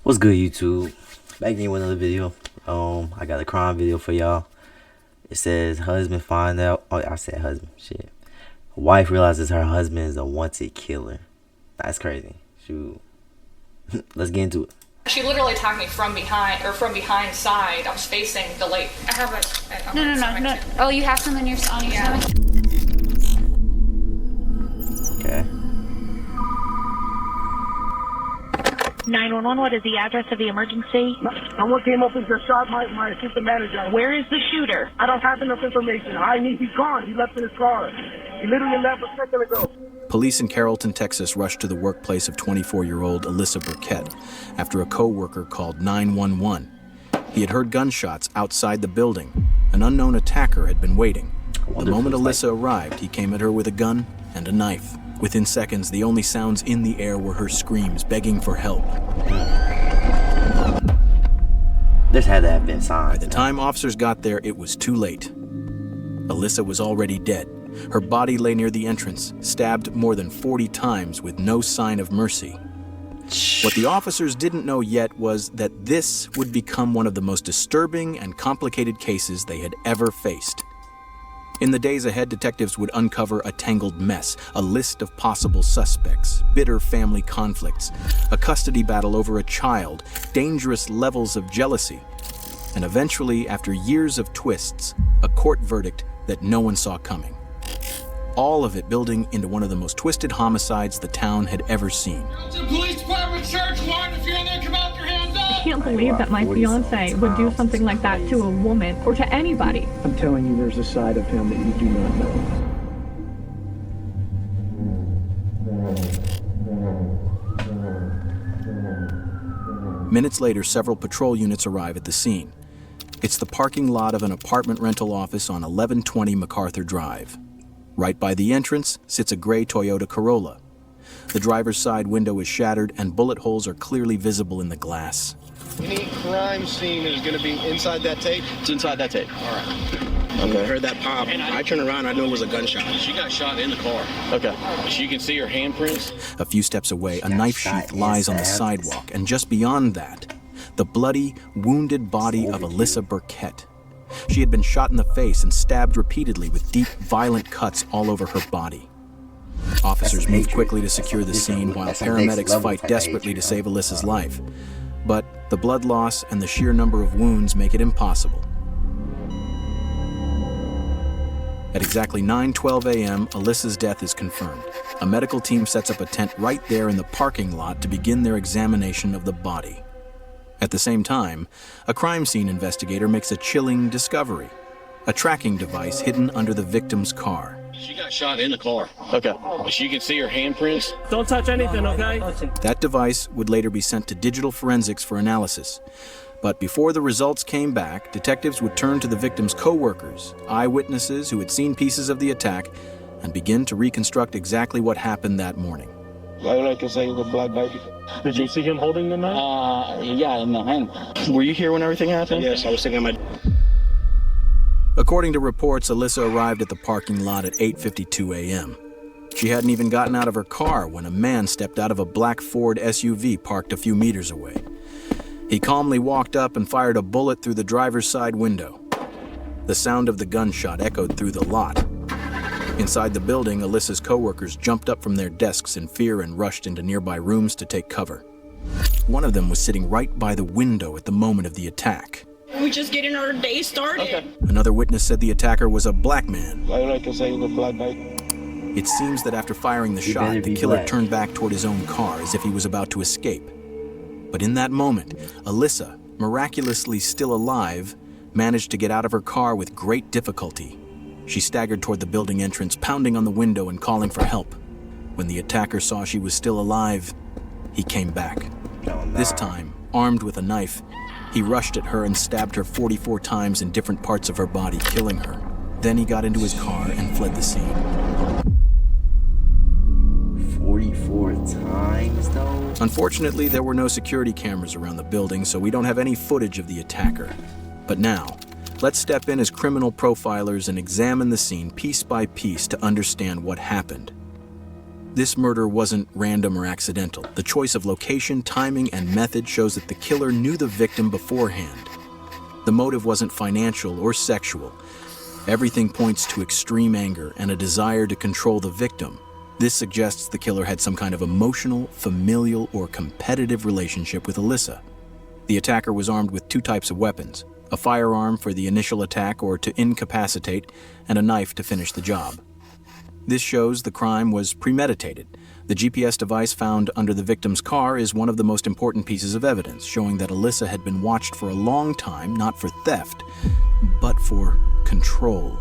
What's good, YouTube? Back again with another video. I got a crime video for y'all. It says husband find out. Oh, I said husband. Shit. Wife realizes her husband is a wanted killer. That's crazy. Shoot. Let's get into it. She literally attacked me from behind side. I was facing the lake. I have a No. Oh, you have some on your stomach? Okay. 911, what is the address of the emergency? Someone came up and just shot my assistant manager. Where is the shooter? I don't have enough information. He's gone. He left in his car. He literally left a second ago. Police in Carrollton, Texas rushed to the workplace of 24-year-old Alyssa Burkett after a co-worker called 911. He had heard gunshots outside the building. An unknown attacker had been waiting. The moment Alyssa arrived, he came at her with a gun and a knife. Within seconds, the only sounds in the air were her screams, begging for help. This had to have been signed. By the time officers got there, it was too late. Alyssa was already dead. Her body lay near the entrance, stabbed more than 40 times with no sign of mercy. What the officers didn't know yet was that this would become one of the most disturbing and complicated cases they had ever faced. In the days ahead, detectives would uncover a tangled mess, a list of possible suspects, bitter family conflicts, a custody battle over a child, dangerous levels of jealousy, and eventually, after years of twists, a court verdict that no one saw coming. All of it building into one of the most twisted homicides the town had ever seen. Police department, church, warrant, if you're in there, come out with your hands up! I can't believe that my fiance would do something like that to a woman or to anybody. I'm telling you, there's a side of him that you do not know. Minutes later, several patrol units arrive at the scene. It's the parking lot of an apartment rental office on 1120 MacArthur Drive. Right by the entrance sits a gray Toyota Corolla. The driver's side window is shattered and bullet holes are clearly visible in the glass. Any crime scene is going to be inside that tape? It's inside that tape. All right. Okay. I heard that pop. I turned around, I knew it was a gunshot. She got shot in the car. Okay. She can see her handprints. A few steps away, a knife sheath lies on the sidewalk, and just beyond that, the bloody, wounded body of Alyssa Burkett. She had been shot in the face and stabbed repeatedly with deep, violent cuts all over her body. Officers moved quickly to secure the scene while paramedics fight desperately to save Alyssa's life. But the blood loss and the sheer number of wounds make it impossible. At exactly 9:12 a.m., Alyssa's death is confirmed. A medical team sets up a tent right there in the parking lot to begin their examination of the body. At the same time, a crime scene investigator makes a chilling discovery: a tracking device hidden under the victim's car. She got shot in the car. Okay. She can see her handprints. Don't touch anything, okay? That device would later be sent to digital forensics for analysis. But before the results came back, detectives would turn to the victim's co-workers, eyewitnesses who had seen pieces of the attack, and begin to reconstruct exactly what happened that morning. I can say the black baby. Did you see him holding the knife? Yeah, in the hand. Were you here when everything happened? Yes, I was thinking my... According to reports, Alyssa arrived at the parking lot at 8:52 a.m. She hadn't even gotten out of her car when a man stepped out of a black Ford SUV parked a few meters away. He calmly walked up and fired a bullet through the driver's side window. The sound of the gunshot echoed through the lot. Inside the building, Alyssa's co-workers jumped up from their desks in fear and rushed into nearby rooms to take cover. One of them was sitting right by the window at the moment of the attack. We just getting our day started. Okay. Another witness said the attacker was a black man. I can say the black baby. It seems that after firing the He shot, better the be killer black. turned back toward his own car as if he was about to escape. But in that moment, Alyssa, miraculously still alive, managed to get out of her car with great difficulty. She staggered toward the building entrance, pounding on the window and calling for help. When the attacker saw she was still alive, he came back. This time, armed with a knife, he rushed at her and stabbed her 44 times in different parts of her body, killing her. Then he got into his car and fled the scene. 44 times, though? Unfortunately, there were no security cameras around the building, so we don't have any footage of the attacker. But now, let's step in as criminal profilers and examine the scene piece by piece to understand what happened. This murder wasn't random or accidental. The choice of location, timing, and method shows that the killer knew the victim beforehand. The motive wasn't financial or sexual. Everything points to extreme anger and a desire to control the victim. This suggests the killer had some kind of emotional, familial, or competitive relationship with Alyssa. The attacker was armed with 2 types of weapons: a firearm for the initial attack or to incapacitate, and a knife to finish the job. This shows the crime was premeditated. The GPS device found under the victim's car is one of the most important pieces of evidence, showing that Alyssa had been watched for a long time, not for theft, but for control.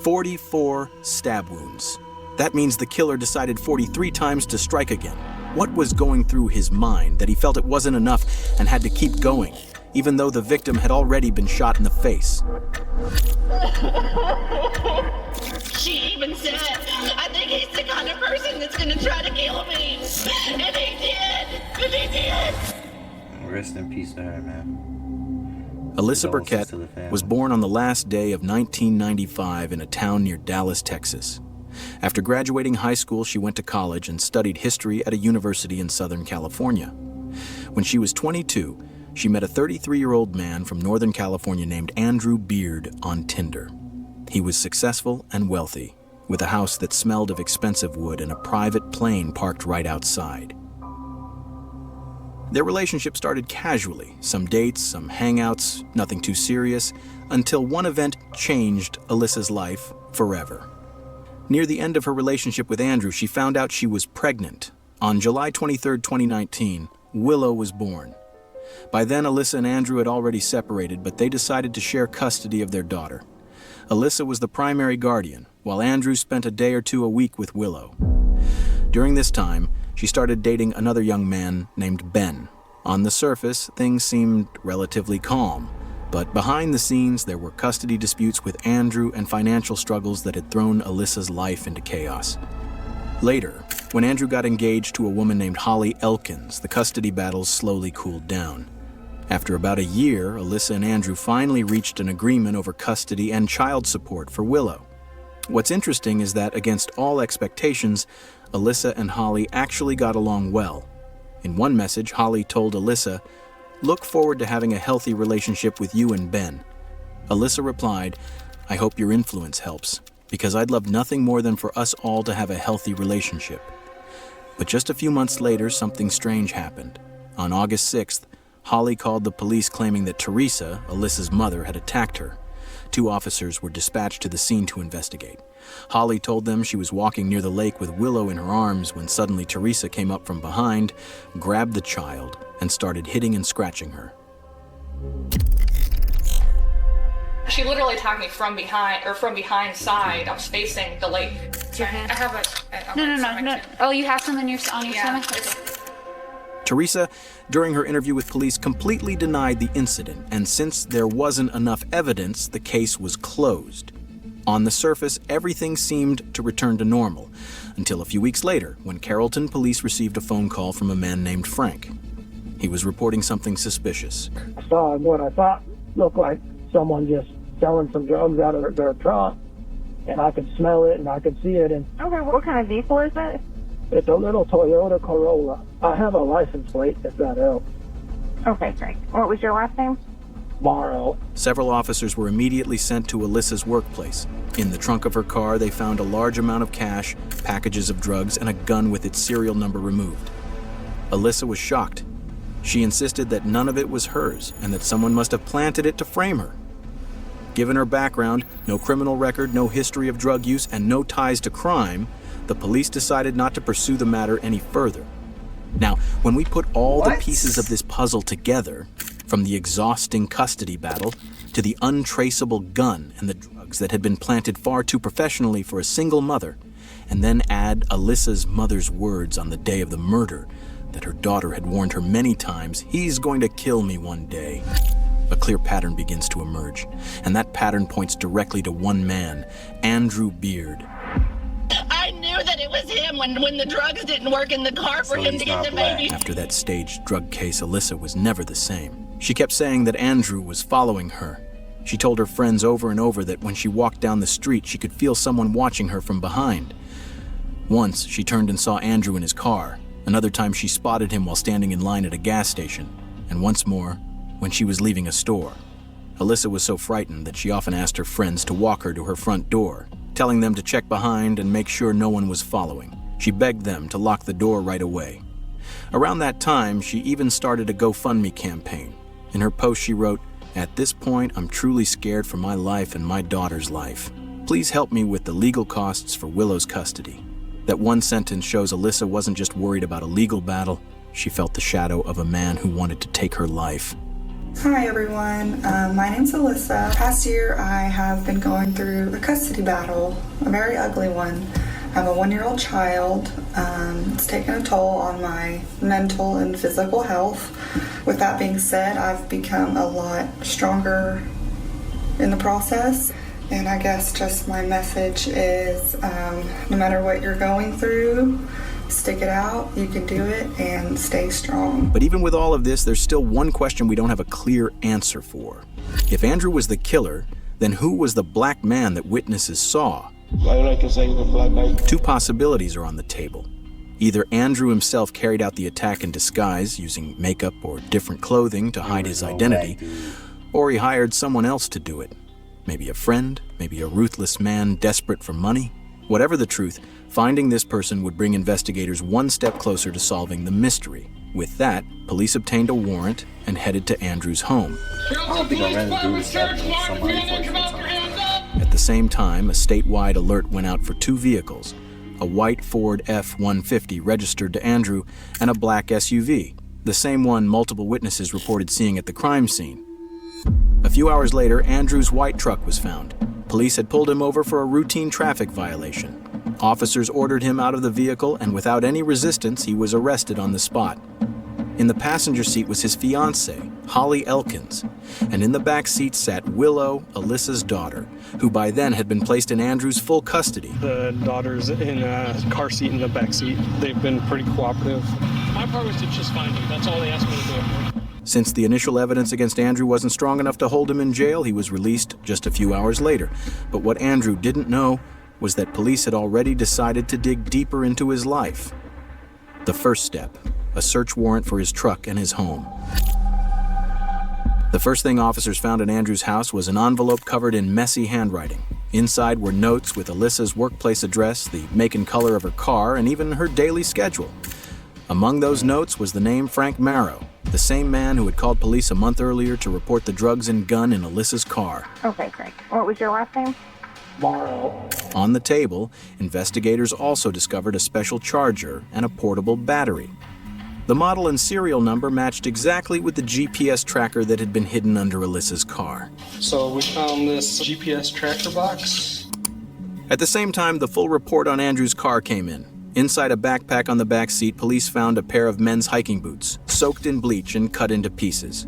44 stab wounds. That means the killer decided 43 times to strike again. What was going through his mind that he felt it wasn't enough and had to keep going, even though the victim had already been shot in the face? She even said, I think he's the kind of person that's gonna try to kill me. And he did! And he did! Rest in peace to her, man. Alyssa Burkett was born on the last day of 1995 in a town near Dallas, Texas. After graduating high school, she went to college and studied history at a university in Southern California. When she was 22, she met a 33-year-old man from Northern California named Andrew Beard on Tinder. He was successful and wealthy, with a house that smelled of expensive wood and a private plane parked right outside. Their relationship started casually, some dates, some hangouts, nothing too serious, until one event changed Alyssa's life forever. Near the end of her relationship with Andrew, she found out she was pregnant. On July 23, 2019, Willow was born. By then, Alyssa and Andrew had already separated, but they decided to share custody of their daughter. Alyssa was the primary guardian, while Andrew spent a day or 2 a week with Willow. During this time, she started dating another young man named Ben. On the surface, things seemed relatively calm, but behind the scenes, there were custody disputes with Andrew and financial struggles that had thrown Alyssa's life into chaos. Later, when Andrew got engaged to a woman named Holly Elkins, the custody battles slowly cooled down. After about a year, Alyssa and Andrew finally reached an agreement over custody and child support for Willow. What's interesting is that, against all expectations, Alyssa and Holly actually got along well. In one message, Holly told Alyssa, "Look forward to having a healthy relationship with you and Ben." Alyssa replied, "I hope your influence helps, because I'd love nothing more than for us all to have a healthy relationship." But just a few months later, something strange happened. On August 6th, Holly called the police claiming that Teresa, Alyssa's mother, had attacked her. 2 officers were dispatched to the scene to investigate. Holly told them she was walking near the lake with Willow in her arms when suddenly Teresa came up from behind, grabbed the child, and started hitting and scratching her. She literally attacked me from behind side. I was facing the lake. Your hand? I have a No. Oh, you have some on your stomach? Teresa, during her interview with police, completely denied the incident, and since there wasn't enough evidence, the case was closed. On the surface, everything seemed to return to normal, until a few weeks later, when Carrollton police received a phone call from a man named Frank. He was reporting something suspicious. I saw what I thought looked like someone just selling some drugs out of their truck, and I could smell it and I could see it. And Okay, what kind of vehicle is it? it's a little Toyota Corolla. I have a license plate, if that helps. Okay, great. What was your last name? Morrow. Several officers were immediately sent to Alyssa's workplace. In the trunk of her car, they found a large amount of cash, packages of drugs, and a gun with its serial number removed. Alyssa was shocked. She insisted that none of it was hers and that someone must have planted it to frame her. Given her background, no criminal record, no history of drug use, and no ties to crime, the police decided not to pursue the matter any further. Now, when we put all the pieces of this puzzle together, from the exhausting custody battle to the untraceable gun and the drugs that had been planted far too professionally for a single mother, and then add Alyssa's mother's words on the day of the murder that her daughter had warned her many times, "He's going to kill me one day," a clear pattern begins to emerge, and that pattern points directly to one man, Andrew Beard. I knew that it was him when the drugs didn't work in the car for him to get the baby. After that staged drug case, Alyssa was never the same. She kept saying that Andrew was following her. She told her friends over and over that when she walked down the street, she could feel someone watching her from behind. Once, she turned and saw Andrew in his car. Another time, she spotted him while standing in line at a gas station. And once more, when she was leaving a store. Alyssa was so frightened that she often asked her friends to walk her to her front door, telling them to check behind and make sure no one was following. She begged them to lock the door right away. Around that time, she even started a GoFundMe campaign. In her post, she wrote, "At this point, I'm truly scared for my life and my daughter's life. Please help me with the legal costs for Willow's custody." That one sentence shows Alyssa wasn't just worried about a legal battle, she felt the shadow of a man who wanted to take her life. Hi everyone, my name's Alyssa. Past year I have been going through a custody battle, a very ugly one. I have a 1-year-old child. It's taken a toll on my mental and physical health. With that being said, I've become a lot stronger in the process. And I guess just my message is, no matter what you're going through, stick it out, you can do it, and stay strong. But even with all of this, there's still one question we don't have a clear answer for. If Andrew was the killer, then who was the black man that witnesses saw? Two possibilities are on the table. Either Andrew himself carried out the attack in disguise, using makeup or different clothing to hide his identity, or he hired someone else to do it. Maybe a friend, maybe a ruthless man desperate for money. Whatever the truth, finding this person would bring investigators one step closer to solving the mystery. With that, police obtained a warrant and headed to Andrew's home. At the same time, a statewide alert went out for 2 vehicles, a white Ford F-150 registered to Andrew and a black SUV, the same one multiple witnesses reported seeing at the crime scene. A few hours later, Andrew's white truck was found. Police had pulled him over for a routine traffic violation. Officers ordered him out of the vehicle, and without any resistance, he was arrested on the spot. In the passenger seat was his fiancée, Holly Elkins, and in the back seat sat Willow, Alyssa's daughter, who by then had been placed in Andrew's full custody. The daughter's in a car seat in the back seat. They've been pretty cooperative. My part was to just find you. That's all they asked me to do. Since the initial evidence against Andrew wasn't strong enough to hold him in jail, he was released just a few hours later. But what Andrew didn't know was that police had already decided to dig deeper into his life. The first step, a search warrant for his truck and his home. The first thing officers found in Andrew's house was an envelope covered in messy handwriting. Inside were notes with Alyssa's workplace address, the make and color of her car, and even her daily schedule. Among those notes was the name Frank Marrow, the same man who had called police a month earlier to report the drugs and gun in Alyssa's car. Okay, great. What was your last name? Morrow. On the table, investigators also discovered a special charger and a portable battery. The model and serial number matched exactly with the GPS tracker that had been hidden under Alyssa's car. So we found this GPS tracker box. At the same time, the full report on Andrew's car came in. Inside a backpack on the back seat, police found a pair of men's hiking boots, soaked in bleach and cut into pieces.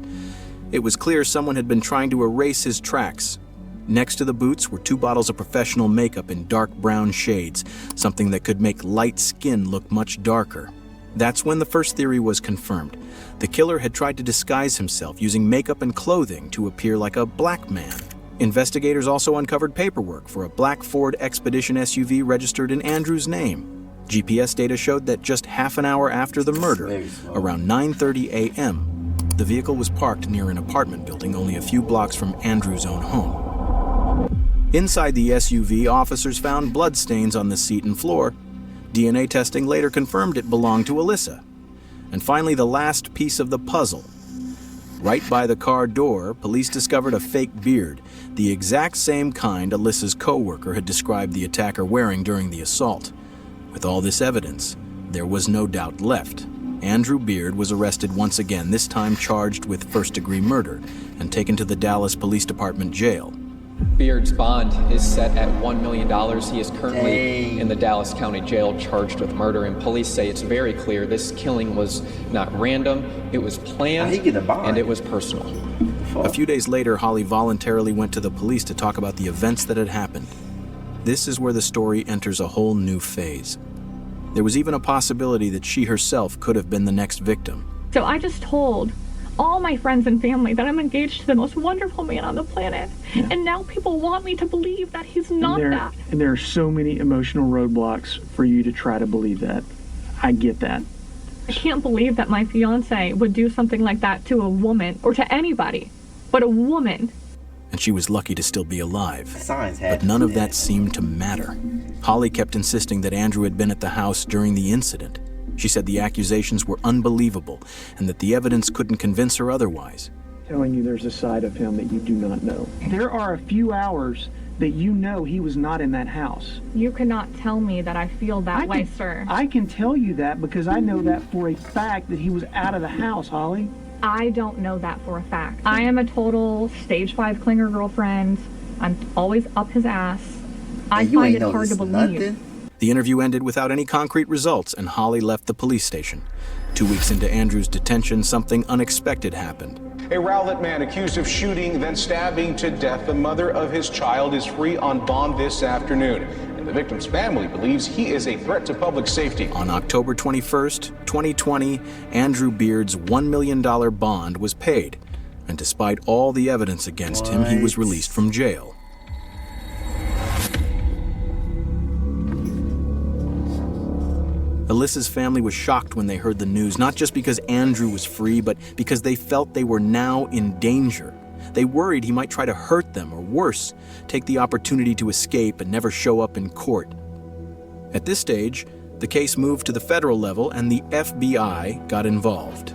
It was clear someone had been trying to erase his tracks. Next to the boots were 2 bottles of professional makeup in dark brown shades, something that could make light skin look much darker. That's when the first theory was confirmed. The killer had tried to disguise himself using makeup and clothing to appear like a black man. Investigators also uncovered paperwork for a black Ford Expedition SUV registered in Andrew's name. GPS data showed that just half an hour after the murder, around 9:30 a.m., the vehicle was parked near an apartment building only a few blocks from Andrew's own home. Inside the SUV, officers found bloodstains on the seat and floor. DNA testing later confirmed it belonged to Alyssa. And finally, the last piece of the puzzle. Right by the car door, police discovered a fake beard, the exact same kind Alyssa's co-worker had described the attacker wearing during the assault. With all this evidence, there was no doubt left. Andrew Beard was arrested once again, this time charged with first-degree murder, and taken to the Dallas Police Department jail. Beard's bond is set at $1 million. He is currently in the Dallas County Jail charged with murder, and police say it's very clear this killing was not random, it was planned, and it was personal. A few days later, Holly voluntarily went to the police to talk about the events that had happened. This is where the story enters a whole new phase. There was even a possibility that she herself could have been the next victim. So I just told all my friends and family that I'm engaged to the most wonderful man on the planet. Yeah. And now people want me to believe that he's not that. And there are so many emotional roadblocks for you to try to believe that. I get that. I can't believe that my fiance would do something like that to a woman or to anybody, but a woman. And she was lucky to still be alive. Signs had But none of that seemed to matter. Holly kept insisting that Andrew had been at the house during the incident. She said the accusations were unbelievable and that the evidence couldn't convince her otherwise. Telling you there's a side of him that you do not know. There are a few hours that you know he was not in that house. You cannot tell me that I feel that way, sir. I can tell you that because I know that for a fact that he was out of the house, Holly. I don't know that for a fact. I am a total stage 5 clinger girlfriend. I'm always up his ass. I find it hard to believe. The interview ended without any concrete results, and Holly left the police station. 2 weeks into Andrew's detention, something unexpected happened. A Rowlett man accused of shooting, then stabbing to death the mother of his child is free on bond this afternoon. And the victim's family believes he is a threat to public safety. On October 21st, 2020, Andrew Beard's $1 million bond was paid. And despite all the evidence against him, he was released from jail. Alyssa's family was shocked when they heard the news, not just because Andrew was free, but because they felt they were now in danger. They worried he might try to hurt them, or worse, take the opportunity to escape and never show up in court. At this stage, the case moved to the federal level and the FBI got involved.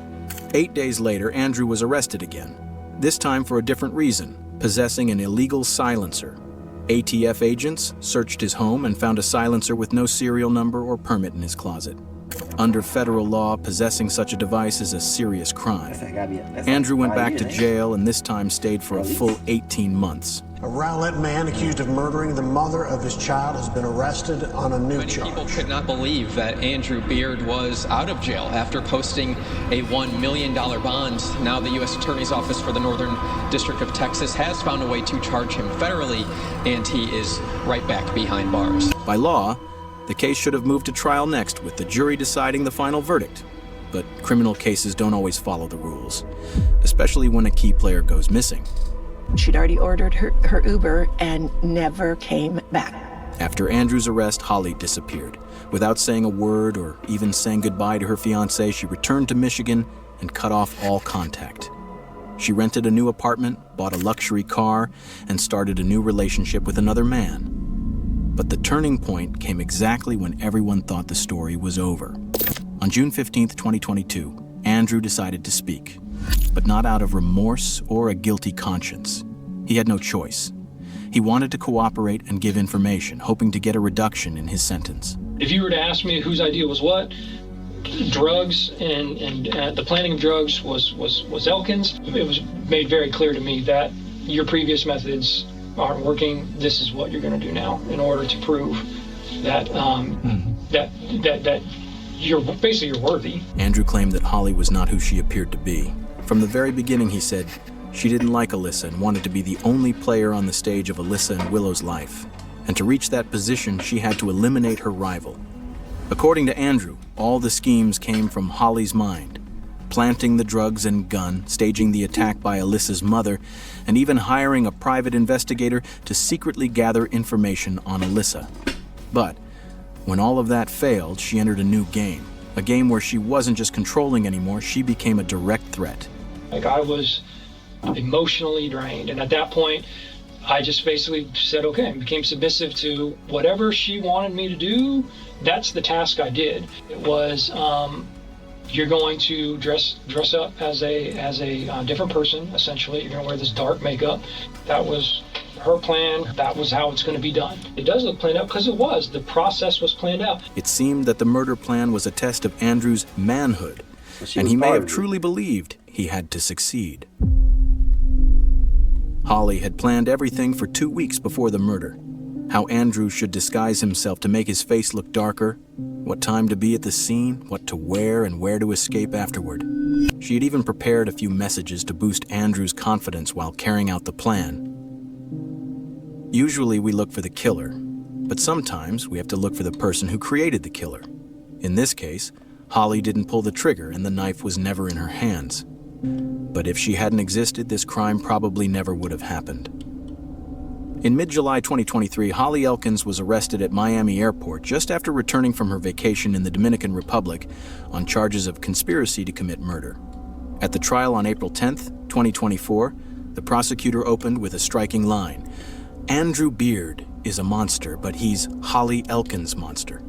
8 days later, Andrew was arrested again, this time for a different reason, possessing an illegal silencer. ATF agents searched his home and found a silencer with no serial number or permit in his closet. Under federal law, possessing such a device is a serious crime. Andrew went back to jail and this time stayed for a full 18 months. A Rowlett man accused of murdering the mother of his child has been arrested on a new charge. People could not believe that Andrew Beard was out of jail after posting a $1 million bond. Now the U.S. Attorney's Office for the Northern District of Texas has found a way to charge him federally, and he is right back behind bars. By law, the case should have moved to trial next, with the jury deciding the final verdict. But criminal cases don't always follow the rules, especially when a key player goes missing. She'd already ordered her Uber and never came back. After Andrew's arrest, Holly disappeared. Without saying a word or even saying goodbye to her fiancé, she returned to Michigan and cut off all contact. She rented a new apartment, bought a luxury car, and started a new relationship with another man. But the turning point came exactly when everyone thought the story was over. On June 15th, 2022, Andrew decided to speak, but not out of remorse or a guilty conscience. He had no choice. He wanted to cooperate and give information, hoping to get a reduction in his sentence. If you were to ask me whose idea was what, drugs and the planning of drugs was Elkin's. It was made very clear to me that your previous methods aren't working. This is what you're going to do now in order to prove that that you're worthy. Andrew claimed that Holly was not who she appeared to be. From the very beginning, he said, she didn't like Alyssa and wanted to be the only player on the stage of Alyssa and Willow's life. And to reach that position, she had to eliminate her rival. According to Andrew, all the schemes came from Holly's mind. Planting the drugs and gun, staging the attack by Alyssa's mother, and even hiring a private investigator to secretly gather information on Alyssa. But when all of that failed, she entered a new game. A game where she wasn't just controlling anymore, she became a direct threat. Like, I was emotionally drained, and at that point, I just basically said, okay, and became submissive to whatever she wanted me to do. That's the task I did. It was, you're going to dress up as a different person, essentially. You're going to wear this dark makeup. That was her plan. That was how it's going to be done. It does look planned out because it was. The process was planned out. It seemed that the murder plan was a test of Andrew's manhood, and he may have truly believed he had to succeed. Holly had planned everything for 2 weeks before the murder. How Andrew should disguise himself to make his face look darker, what time to be at the scene, what to wear, and where to escape afterward. She had even prepared a few messages to boost Andrew's confidence while carrying out the plan. Usually we look for the killer, but sometimes we have to look for the person who created the killer. In this case, Holly didn't pull the trigger and the knife was never in her hands. But if she hadn't existed, this crime probably never would have happened. In mid-July 2023, Holly Elkins was arrested at Miami Airport just after returning from her vacation in the Dominican Republic on charges of conspiracy to commit murder. At the trial on April 10th, 2024, the prosecutor opened with a striking line. Andrew Beard is a monster, but he's Holly Elkins' monster.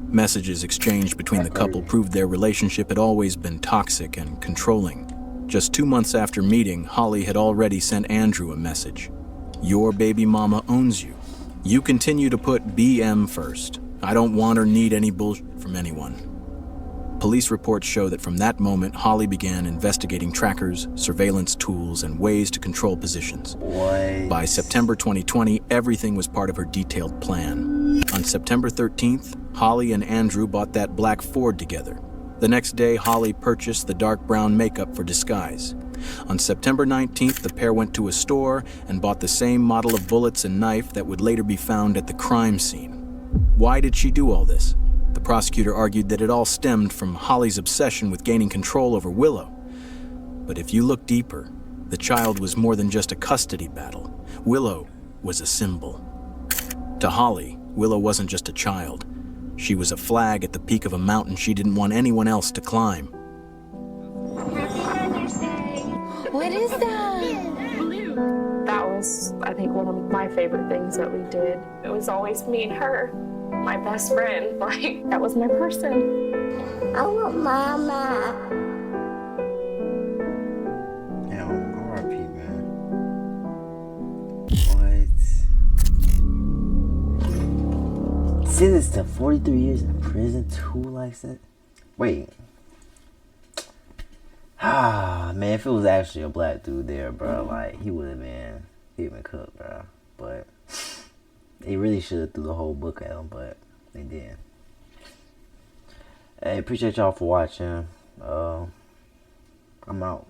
Messages exchanged between the couple proved their relationship had always been toxic and controlling. Just 2 months after meeting, Holly had already sent Andrew a message. Your baby mama owns you. You continue to put BM first. I don't want or need any bullshit from anyone. Police reports show that from that moment, Holly began investigating trackers, surveillance tools, and ways to control positions. By September 2020, everything was part of her detailed plan. On September 13th, Holly and Andrew bought that black Ford together. The next day, Holly purchased the dark brown makeup for disguise. On September 19th, the pair went to a store and bought the same model of bullets and knife that would later be found at the crime scene. Why did she do all this? The prosecutor argued that it all stemmed from Holly's obsession with gaining control over Willow. But if you look deeper, the child was more than just a custody battle. Willow was a symbol. To Holly, Willow wasn't just a child. She was a flag at the peak of a mountain she didn't want anyone else to climb. What is that? That was, I think, one of my favorite things that we did. It was always me and her, my best friend. Like, that was my person. I want mama. Damn, R.I.P., man. What? Sentenced to 43 years in prison, 2 life sentences. Wait. Ah, man, if it was actually a black dude there, bro, like, he would have been cooked, bro. But they really should have threw the whole book at him, but they didn't. Hey, appreciate y'all for watching. I'm out.